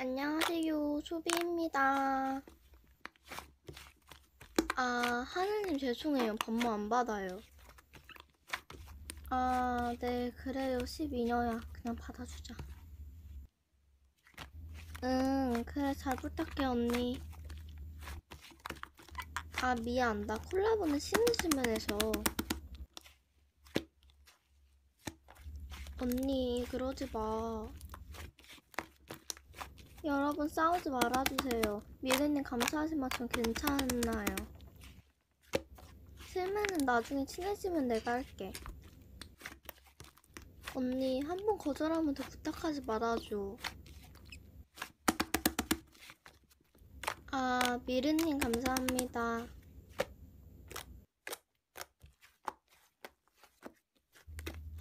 안녕하세요, 소비입니다. 하느님 죄송해요. 반모 안 받아요. 네, 그래요. 12년야. 그냥 받아주자. 응, 그래. 잘 부탁해, 언니. 미안. 나 콜라보는 신으시면 해서. 언니, 그러지 마. 여러분, 싸우지 말아주세요. 미래님 감사하지만 전 괜찮아요. 실매는 나중에 친해지면 내가 할게. 언니, 한 번 거절하면 더 부탁하지 말아줘. 미르님 감사합니다.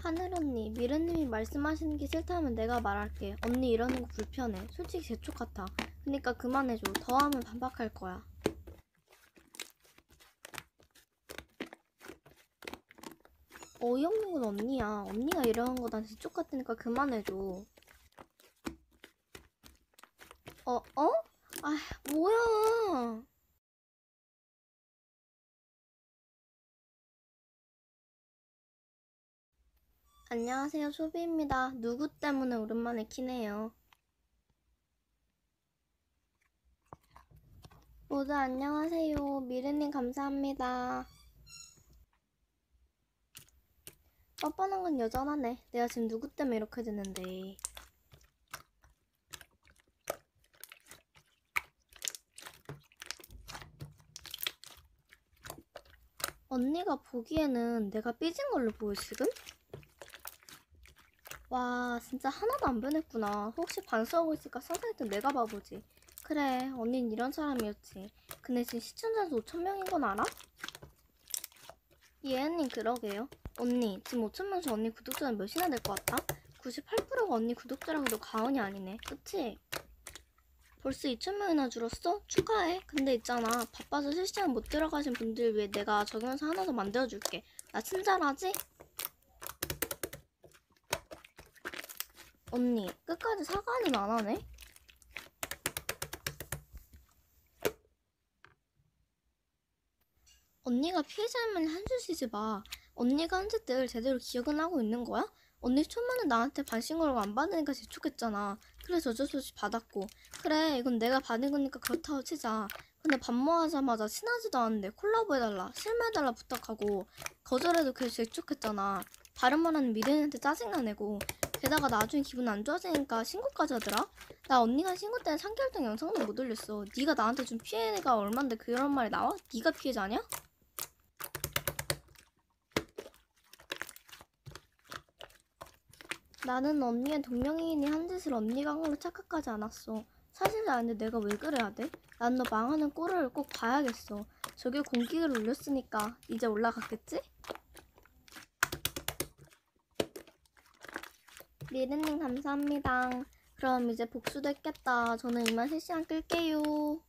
하늘 언니, 미르님이 말씀하시는 게 싫다면 내가 말할게. 언니 이러는 거 불편해. 솔직히 재촉 같아. 그니까 그만해줘. 더 하면 반박할 거야. 어이없는 건 언니야. 언니가 이러는 거 난 재촉 같으니까 그만해줘. 뭐야. 안녕하세요, 소비입니다. 누구 때문에 오랜만에 키네요. 모두 안녕하세요. 미르님 감사합니다. 뻔뻔한 건 여전하네. 내가 지금 누구 때문에 이렇게 됐는데. 언니가 보기에는 내가 삐진 걸로 보여 지금? 와, 진짜 하나도 안 변했구나. 혹시 반수하고 있을까 상상했던 내가 바보지. 그래, 언닌 이런 사람이었지. 근데 지금 시청자 수 5,000명인 건 알아? 예은님 그러게요. 언니, 지금 5,000명 중 언니 구독자는 몇이나 될 것 같아? 98%가 언니 구독자라고 해도 과언이 아니네. 그치? 벌써 2,000명이나 줄었어? 축하해. 근데 있잖아, 바빠서 실시간 못 들어가신 분들 위해 내가 적용서 하나 더 만들어줄게. 나 친절하지? 언니, 끝까지 사과는 안 하네? 언니가 피해자면 한줄 쉬지 마. 언니가 한 짓들 제대로 기억은 하고 있는 거야? 언니 초면에 나한테 반신 거라고 안 받으니까 재촉했잖아. 그래서 어쩔 수 없이 받았고. 그래, 이건 내가 받은 거니까 그렇다고 치자. 근데 반모하자마자 친하지도 않은데 콜라보 해달라, 실무해달라 부탁하고 거절해도 계속 재촉했잖아. 다른 말하는 미래한테 짜증나내고. 게다가 나중에 기분 안 좋아지니까 신고까지 하더라? 나 언니가 신고 때는 3개월 동안 영상도 못 올렸어. 네가 나한테 준 피해가 얼만데 그런 말이 나와? 네가 피해자냐? 나는 언니의 동명이인이 한 짓을 언니가 한 걸로 착각하지 않았어. 사실 아는데 내가 왜 그래야 돼? 난 너 망하는 꼴을 꼭 봐야겠어. 저게 공기를 올렸으니까 이제 올라갔겠지? 미르님 감사합니다. 그럼 이제 복수도 했겠다. 저는 이만 실시간 끌게요.